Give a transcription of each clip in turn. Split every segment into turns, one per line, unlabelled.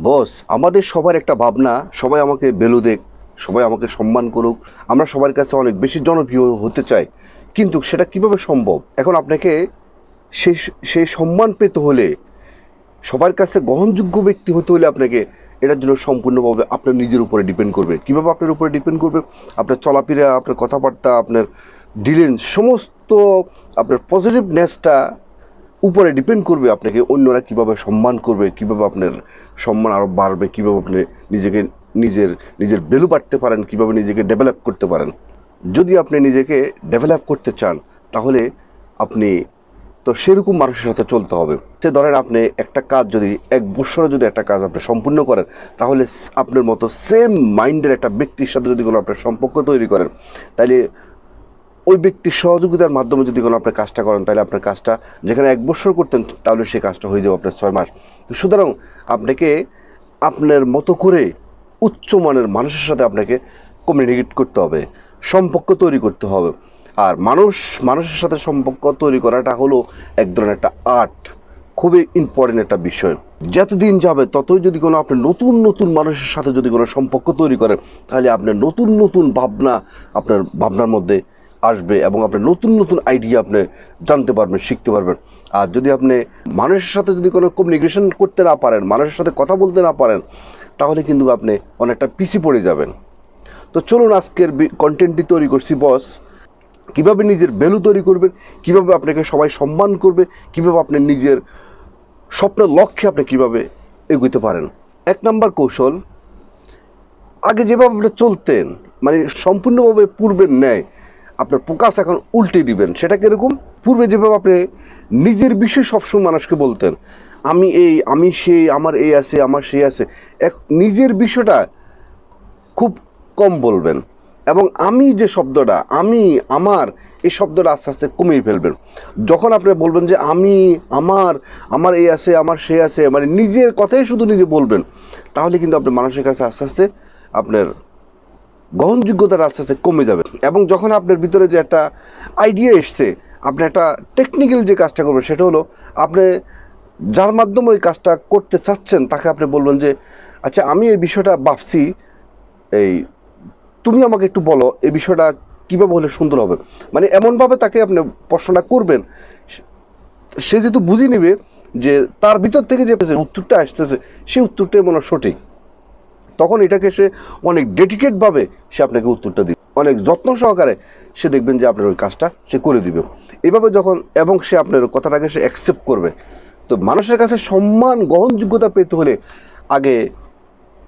বস, আমাদের সবার একটা ভাবনা, সবাই আমাকে ভ্যালু দেখ, সবাই আমাকে সম্মান করুক। আমরা সবার কাছে অনেক বেশি জনপ্রিয় হতে চাই, কিন্তু সেটা কিভাবে সম্ভব? এখন আপনাকে সেই সেই সম্মান পেতে হলে, সবার কাছে গ্রহণযোগ্য ব্যক্তি হতে হলে আপনাকে এটার জন্য সম্পূর্ণভাবে আপনার নিজের উপরে ডিপেন্ড করবে। কীভাবে আপনার উপরে ডিপেন্ড করবে? আপনার চলাফেরা, আপনার কথাবার্তা, আপনার ডিলিংস, সমস্ত আপনার পজিটিভনেসটা উপরে ডিপেন্ড করবে আপনাকে অন্যরা কিভাবে সম্মান করবে, কিভাবে আপনার সম্মান আরও বাড়বে, কিভাবে আপনি নিজেকে নিজের নিজের ভ্যালু বাড়তে পারেন, কিভাবে নিজেকে ডেভেলপ করতে পারেন। যদি আপনি নিজেকে ডেভেলপ করতে চান, তাহলে আপনি তো সেরকম মানুষের সাথে চলতে হবে। সে ধরেন আপনি একটা কাজ যদি 1 বছরে যদি একটা কাজ আপনি সম্পূর্ণ করেন, তাহলে আপনার মতো সেম মাইন্ডের একটা ব্যক্তির সাথে যদি কোনো আপনার সম্পর্ক তৈরি করেন, তাহলে ওই ব্যক্তির সহযোগিতার মাধ্যমে যদি কোনো আপনার কাজটা করেন, তাহলে আপনার কাজটা যেখানে 1 বছর করতেন, তাহলে সেই কাজটা হয়ে যাবে আপনার 6 মাস। সুতরাং আপনাকে আপনার মতো করে উচ্চমানের মানুষের সাথে আপনাকে কমিউনিকেট করতে হবে, সম্পর্ক তৈরি করতে হবে। আর মানুষের সাথে সম্পর্ক তৈরি করাটা হলো এক ধরনের একটা আর্ট, খুবই ইম্পর্টেন্ট একটা বিষয়। যতদিন যাবে ততই যদি কোনো আপনি নতুন নতুন মানুষের সাথে যদি কোনো সম্পর্ক তৈরি করেন, তাহলে আপনার নতুন নতুন ভাবনা আপনার ভাবনার মধ্যে আসবে এবং আপনার নতুন নতুন আইডিয়া আপনি জানতে পারবেন, শিখতে পারবেন। আর যদি আপনি মানুষের সাথে যদি কোনো কমিউনিকেশন করতে না পারেন, মানুষের সাথে কথা বলতে না পারেন, তাহলে কিন্তু আপনি অনেকটা পিছিয়ে পড়ে যাবেন। তো চলুন, আজকের কন্টেন্টটি তৈরি করছি বস, কীভাবে নিজের ভ্যালু তৈরি করবেন, কীভাবে আপনাকে সবাই সম্মান করবে, কীভাবে আপনি নিজের স্বপ্নের লক্ষ্যে আপনি কীভাবে এগোতে পারেন। 1 নম্বর কৌশল, আগে যেভাবে আপনি চলতেন, মানে সম্পূর্ণভাবে পূর্বের ন্যায় আপনার ফোকাস এখন উল্টে দিবেন। সেটা কীরকম? পূর্বে যেভাবে আপনি নিজের বিষয়ে সবসময় মানুষকে বলতেন, আমি এই, আমি সেই, আমার এই আছে, আমার সেই আছে, নিজের বিষয়টা খুব কম বলবেন এবং আমি যে শব্দটা, আমি, আমার, এই শব্দটা আস্তে আস্তে কমিয়ে ফেলবেন। যখন আপনি বলবেন যে আমি, আমার এই আছে, আমার সে আছে, মানে নিজের কথাই শুধু নিজে বলবেন, তাহলে কিন্তু আপনি মানুষের কাছে আস্তে আস্তে আপনার গ্রহণযোগ্যতার আস্তে আস্তে কমে যাবে। এবং যখন আপনার ভিতরে যে একটা আইডিয়া এসছে, আপনি একটা টেকনিক্যাল যে কাজটা করবেন, সেটা হলো আপনি যার মাধ্যমে ওই কাজটা করতে চাচ্ছেন তাকে আপনি বলবেন যে আচ্ছা, আমি এই বিষয়টা ভাবছি, এই তুমি আমাকে একটু বলো এই বিষয়টা কীভাবে হলে সুন্দর হবে। মানে এমনভাবে তাকে আপনি প্রশ্নটা করবেন, সে যেহেতু বুঝে নেবে যে তার ভিতর থেকে যে উত্তরটা আসতেছে সেই উত্তরটাই মনে হয় সঠিক, তখন এটাকে সে অনেক ডেডিকেটভাবে সে আপনাকে উত্তরটা দিবে, অনেক যত্ন সহকারে সে দেখবেন যে আপনার ওই কাজটা সে করে দিবে। এভাবে যখন এবং সে আপনার কথাটাকে সে অ্যাকসেপ্ট করবে। তো মানুষের কাছে সম্মান, গ্রহণযোগ্যতা পেতে হলে আগে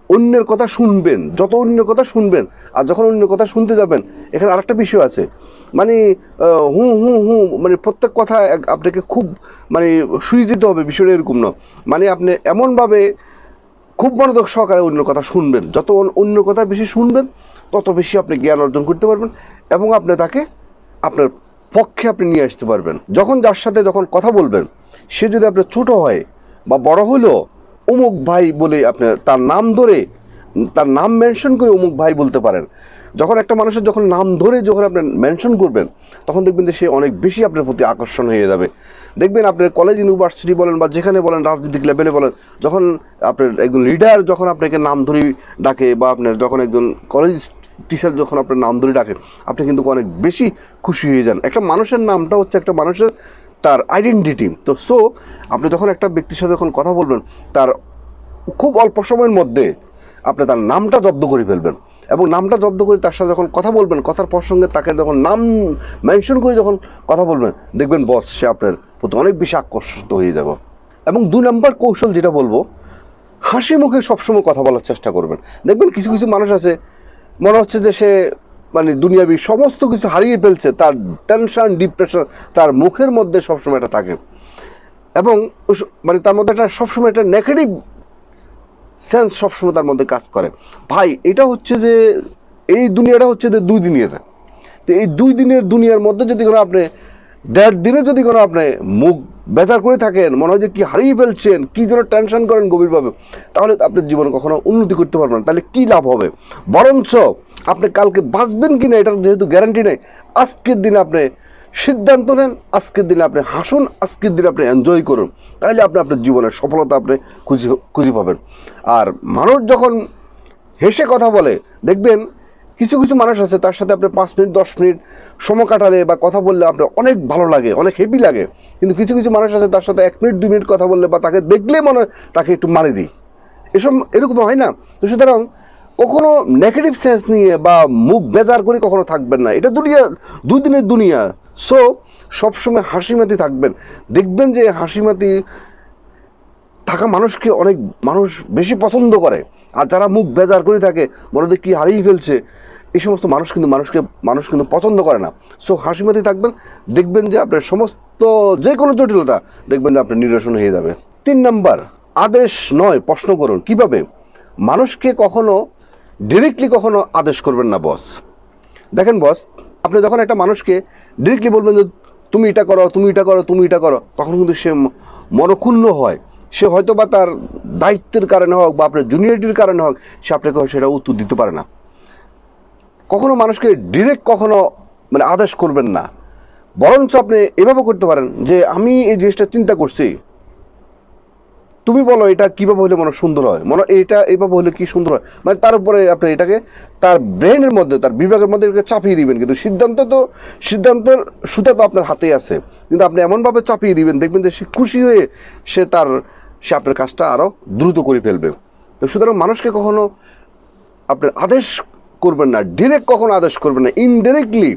অন্যের কথা শুনবেন, যত অন্যের কথা শুনবেন আর যখন অন্যের কথা শুনতে যাবেন, এখানে আরেকটা বিষয় আছে, মানে হু হু হু, মানে প্রত্যেক কথা আপনাকে খুব মানে শুয়ে যেতে হবে, বিষয়টা এরকম না। মানে আপনি এমনভাবে খুব মনোযোগ সহকারে অন্যের কথা শুনবেন, যত অন্যের কথা বেশি শুনবেন তত বেশি আপনি জ্ঞান অর্জন করতে পারবেন এবং আপনি তাকে আপনার পক্ষে আপনি নিয়ে আসতে পারবেন। যখন যার সাথে যখন কথা বলবেন, সে যদি আপনার ছোট হয় বা বড় হলেও অমুক ভাই বলে আপনি তার নাম ধরে, তার নাম মেনশন করে অমুক ভাই বলতে পারেন। যখন একটা মানুষের যখন নাম ধরে যখন আপনি মেনশন করবেন, তখন দেখবেন যে সে অনেক বেশি আপনার প্রতি আকর্ষণ হয়ে যাবে। দেখবেন আপনার কলেজ, ইউনিভার্সিটি বলেন বা যেখানে বলেন, রাজনৈতিক লেভেলে বলেন, যখন আপনার একজন লিডার যখন আপনাকে নাম ধরে ডাকে বা আপনার যখন একজন কলেজ টিচার যখন আপনার নাম ধরে ডাকে, আপনি কিন্তু অনেক বেশি খুশি হয়ে যান। একটা মানুষের নামটা হচ্ছে একটা মানুষের তার আইডেন্টিটি। তো সো আপনি যখন একটা ব্যক্তির সাথে যখন কথা বলবেন, তার খুব অল্প সময়ের মধ্যে আপনি তার নামটা জব্দ করে ফেলবেন এবং নামটা জব্দ করে তার সাথে যখন কথা বলবেন, কথার প্রসঙ্গে তাকে যখন নাম মেনশন করে যখন কথা বলবেন, দেখবেন বস সে আপনার প্রতি অনেক বেশি আকর্ষিত হয়ে যাব। এবং 2 নম্বর কৌশল যেটা বলবো, হাসি মুখে সবসময় কথা বলার চেষ্টা করবেন। দেখবেন কিছু কিছু মানুষ আছে, মনে হচ্ছে যে সে মানে দুনিয়াবি সমস্ত কিছু হারিয়ে ফেলছে, তার টেনশন, ডিপ্রেশন তার মুখের মধ্যে সবসময় এটা থাকে এবং মানে তার মধ্যে একটা সবসময় একটা নেগেটিভ সেন্স সবসময় তার মধ্যে কাজ করে। ভাই, এটা হচ্ছে যে এই দুনিয়াটা হচ্ছে যে 2 দিনের। তো এই 2 দিনের দুনিয়ার মধ্যে যদি কোনো আপনি 1.5 দিনে যদি কোনো আপনি মুখ বেজার করে থাকেন, মনে হয় যে কী হারিয়ে ফেলছেন, কী যেন টেনশন করেন গভীরভাবে, তাহলে আপনার জীবনে কখনো উন্নতি করতে পারবেন না। তাহলে কী লাভ হবে? বরঞ্চ আপনি কালকে বাঁচবেন কি না এটার যেহেতু গ্যারান্টি নেই, আজকের দিনে আপনি সিদ্ধান্ত নেন, আজকের দিনে আপনি হাসুন, আজকের দিনে আপনি এনজয় করুন, তাহলে আপনি আপনার জীবনের সফলতা আপনি খুঁজে পাবেন। আর মানুষ যখন হেসে কথা বলে, দেখবেন কিছু কিছু মানুষ আছে তার সাথে আপনি 5 মিনিট 10 মিনিট সময় কাটালে বা কথা বললে আপনার অনেক ভালো লাগে, অনেক হ্যাপি লাগে। কিন্তু কিছু কিছু মানুষ আছে তার সাথে 1 মিনিট 2 মিনিট কথা বললে বা তাকে দেখলে মনে হয় তাকে একটু মারি দিই, এরকম হয় না? তো সুতরাং কখনো নেগেটিভ সেন্স নিয়ে বা মুখ বেজার করে কখনো থাকবেন না। এটা দুদিনের দুনিয়া। সো সবসময় হাসিমাতি থাকবেন। দেখবেন যে হাসিমাতি থাকা মানুষকে অনেক মানুষ বেশি পছন্দ করে। আর যারা মুখ বেজার করে থাকে, মনে হয় কি হারিয়ে ফেলছে, এই সমস্ত মানুষ কিন্তু পছন্দ করে না। সো হাসিমাতি থাকবেন, দেখবেন যে আপনার সমস্ত যে কোনো জটিলতা দেখবেন যে আপনার নিরসন হয়ে যাবে। 3 নাম্বার, আদেশ নয় প্রশ্ন করুন। কিভাবে? মানুষকে কখনো ডিরেক্টলি কখনো আদেশ করবেন না বস। দেখেন বস, আপনি যখন একটা মানুষকে ডিরেক্টলি বলবেন যে তুমি এটা করো, তুমি এটা করো, তুমি এটা করো, তখন কিন্তু সে মনক্ষুণ্ণ হয়। সে হয়তো বা তার দায়িত্বের কারণে হোক বা আপনার জুনিয়রিটির কারণে হোক, সে আপনাকে সেটা উত্তর দিতে পারে না। কখনো মানুষকে ডিরেক্ট কখনো আদেশ করবেন না, বরঞ্চ আপনি এভাবে করতে পারেন যে আমি এই জিনিসটা চিন্তা করছি, তুমি বলো এটা কীভাবে হলে মনে সুন্দর হয়, এটা এইভাবে হলে কি সুন্দর হয়। তার উপরে আপনি এটাকে তার ব্রেনের মধ্যে, তার বিবেকের মধ্যে এটাকে চাপিয়ে দিবেন। কিন্তু সিদ্ধান্তের সুতা তো আপনার হাতেই আছে, কিন্তু আপনি এমনভাবে চাপিয়ে দিবেন, দেখবেন যে সে খুশি হয়ে সে আপনার কাজটা আরও দ্রুত করে ফেলবে। তো সুতরাং মানুষকে কখনো আপনার আদেশ করবেন না, ডিরেক্ট কখনো আদেশ করবেন না, ইনডিরেক্টলি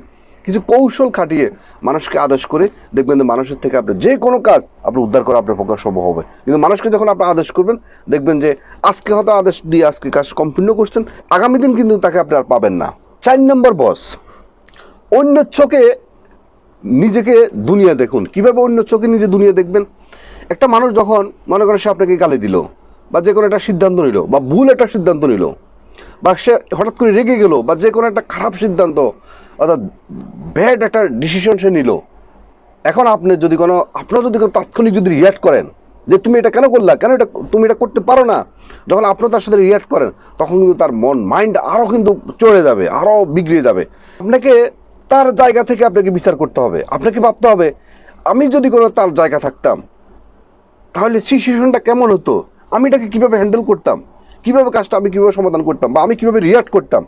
কিছু কৌশল খাটিয়ে মানুষকে আদেশ করে দেখবেন যে মানুষের থেকে আপনি যে কোনো কাজ আপনি উদ্ধার করা আপনার পক্ষে সম্ভব হবে। কিন্তু মানুষকে যখন আপনি আদেশ করবেন, দেখবেন যে আজকে হয়তো আদেশ দিয়ে আজকে কাজ সম্পূর্ণ করছেন, আগামী দিন কিন্তু তাকে আপনি আর পাবেন না। 4 নম্বর বস, অন্যের চোখে নিজেকে দুনিয়া দেখুন। কিভাবে অন্য চোখে নিজে দুনিয়া দেখবেন? একটা মানুষ যখন মনে করে সে আপনাকে গালি দিল, বা যে কোনো একটা সিদ্ধান্ত নিল, বা ভুল একটা সিদ্ধান্ত নিল, বা সে হঠাৎ করে রেগে গেল, বা যে কোনো একটা খারাপ সিদ্ধান্ত অর্থাৎ ব্যাড একটা ডিসিশন সে নিল, এখন আপনার যদি কোনো তাৎক্ষণিক যদি রিয়াক্ট করেন যে তুমি এটা কেন করলা, তুমি এটা করতে পারো না, যখন আপনার তার সাথে রিয়াক্ট করেন, তখন কিন্তু তার মাইন্ড আরও কিন্তু চড়ে যাবে, আরও বিগড়ে যাবে। আপনাকে তার জায়গা থেকে আপনাকে বিচার করতে হবে। আপনাকে ভাবতে হবে, আমি যদি কোনো তার জায়গা থাকতাম তাহলে সিচুয়েশনটা কেমন হতো, আমি এটাকে কীভাবে হ্যান্ডেল করতাম, কীভাবে কাজটা আমি কীভাবে সমাধান করতাম, বা আমি কীভাবে রিয়াক্ট করতাম,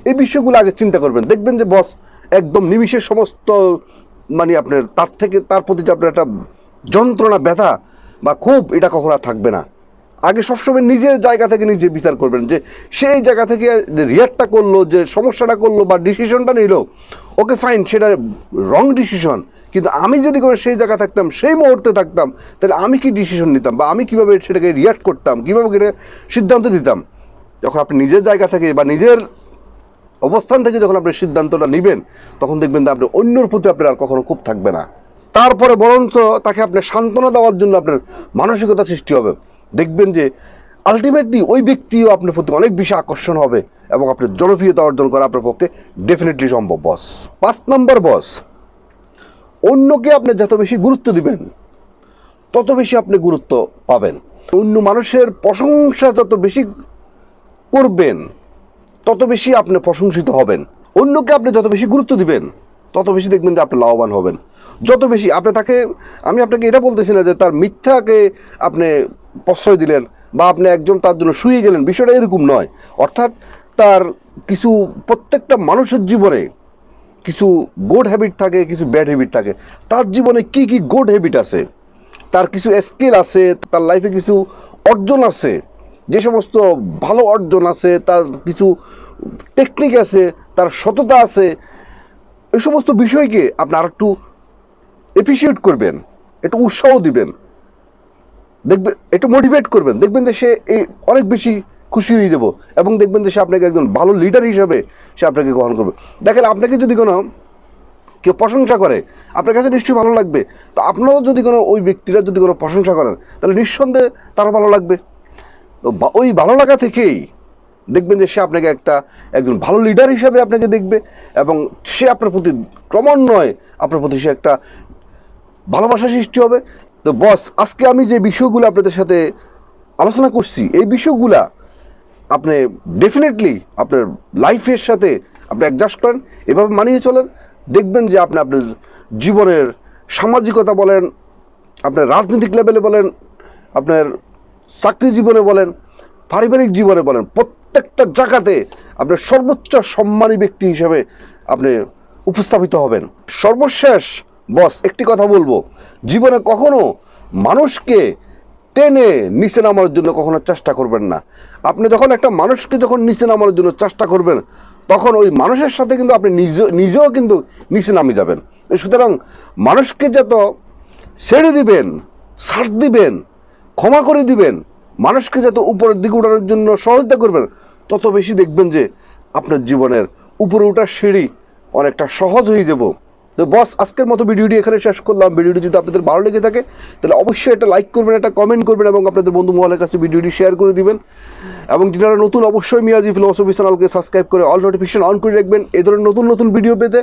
এই বিষয়গুলো আগে চিন্তা করবেন। দেখবেন যে বস একদম নিমিষের সমস্ত আপনার তার প্রতি যে আপনার একটা যন্ত্রণা, ব্যথা বা ক্ষোভ, এটা কখনো থাকবে না। আগে সবসময় নিজের জায়গা থেকে নিজে বিচার করবেন যে সেই জায়গা থেকে রিয়াক্টটা করলো, যে সমস্যাটা করলো বা ডিসিশনটা নিল, ওকে ফাইন, সেটা রং ডিসিশন, কিন্তু আমি যদি করে সেই জায়গা থাকতাম, সেই মুহূর্তে থাকতাম, তাহলে আমি কি ডিসিশন নিতাম, বা আমি কীভাবে সেটাকে রিয়াক্ট করতাম, কীভাবে এটা সিদ্ধান্ত দিতাম। যখন আপনি নিজের জায়গা থেকে বা নিজের অবস্থান থেকে যখন আপনি সিদ্ধান্তটা নেবেন, তখন দেখবেন যে আপনার অন্যর প্রতি আপনার আর কখনো ক্ষোভ থাকবে না। তারপরে বরঞ্চ তাকে আপনি সান্ত্বনা দেওয়ার জন্য আপনার মানসিকতা সৃষ্টি হবে। দেখবেন যে আলটিমেটলি ওই ব্যক্তিও আপনার প্রতি অনেক বেশি আকর্ষণ হবে, এবং আপনার জনপ্রিয়তা অর্জন করা আপনার পক্ষে ডেফিনেটলি সম্ভব বস। 5 নম্বর বস, অন্যকে আপনি যত বেশি গুরুত্ব দিবেন, তত বেশি আপনি গুরুত্ব পাবেন। অন্য মানুষের প্রশংসা যত বেশি করবেন, তত বেশি আপনি প্রশংসিত হবেন। অন্যকে আপনি যত বেশি গুরুত্ব দিবেন, তত বেশি দেখবেন যে আপনি লাভবান হবেন। যত বেশি আপনি আমি আপনাকে এটা বলতেছি না যে তার মিথ্যাকে আপনি প্রশ্রয় দিলেন, বা আপনি একজন তার জন্য শুয়ে গেলেন, বিষয়টা এরকম নয়। অর্থাৎ তার প্রত্যেকটা মানুষের জীবনে কিছু গুড হ্যাবিট থাকে, কিছু ব্যাড হ্যাবিট থাকে। তার জীবনে কি কি গুড হ্যাবিট আছে, তার কিছু স্কিল আছে, তার লাইফে কিছু অর্জন আছে, যে সমস্ত ভালো অর্জন আছে, তার কিছু টেকনিক আছে, তার সততা আছে, এই সমস্ত বিষয়কে আপনি আর একটু এপ্রিসিয়েট করবেন, একটু উৎসাহ দিবেন, দেখবেন একটু মোটিভেট করবেন, দেখবেন যে সে অনেক বেশি খুশি হয়ে যাব, এবং দেখবেন যে সে আপনাকে একজন ভালো লিডার হিসেবে সে আপনাকে গ্রহণ করবে। দেখেন, আপনাকে যদি কোনো কেউ প্রশংসা করে, আপনার কাছে নিশ্চয়ই ভালো লাগবে। তো আপনারও যদি ওই ব্যক্তিরা যদি কোনো প্রশংসা করেন, তাহলে নিঃসন্দেহে তারও ভালো লাগবে। তো ওই ভালো লাগা থেকেই দেখবেন যে সে আপনাকে একজন ভালো লিডার হিসাবে আপনাকে দেখবে, এবং সে আপনার প্রতি ক্রমান্বয়ে আপনার প্রতি সে একটা ভালোবাসা সৃষ্টি হবে। তো বস, আজকে আমি যে বিষয়গুলো আপনাদের সাথে আলোচনা করছি, এই বিষয়গুলা আপনি ডেফিনেটলি আপনার লাইফের সাথে আপনি অ্যাডজাস্ট করেন, এভাবে মানিয়ে চলেন, দেখবেন যে আপনি আপনার জীবনের সামাজিকতা বলেন, আপনার রাজনৈতিক লেভেলে বলেন, আপনার চাকরি জীবনে বলেন, পারিবারিক জীবনে বলেন, প্রত্যেকটা জায়গাতে আপনার সর্বোচ্চ সম্মানী ব্যক্তি হিসেবে আপনি উপস্থাপিত হবেন। সর্বশেষ বস একটি কথা বলবো, জীবনে কখনো মানুষকে টেনে নিচে নামার জন্য কখনো চেষ্টা করবেন না। আপনি যখন একটা মানুষকে যখন নিচে নামার জন্য চেষ্টা করবেন, তখন ওই মানুষের সাথে কিন্তু আপনি নিজেও কিন্তু নিচে নামে যাবেন। সুতরাং মানুষকে যত ছেড়ে দিবেন, ছাড় দিবেন, ক্ষমা করে দিবেন, মানুষকে যত উপরের দিকে ওঠানোর জন্য সহযোগিতা করবেন, তত বেশি দেখবেন যে আপনার জীবনের উপরে ওঠার সিঁড়ি অনেকটা সহজ হয়ে যাব। তো বস, আজকের মতো ভিডিওটি এখানে শেষ করলাম। ভিডিওটি যদি আপনাদের ভালো লেগে থাকে তাহলে অবশ্যই একটা লাইক করবেন, একটা কমেন্ট করবেন এবং আপনাদের বন্ধু মহলের কাছে ভিডিওটি শেয়ার করে দিবেন। এবং যারা নতুন, অবশ্যই মিয়াজি ফিলোসফি চ্যানেলকে সাবস্ক্রাইব করে অল নোটিফিকেশন অন করে রাখবেন এই ধরনের নতুন নতুন ভিডিও পেতে।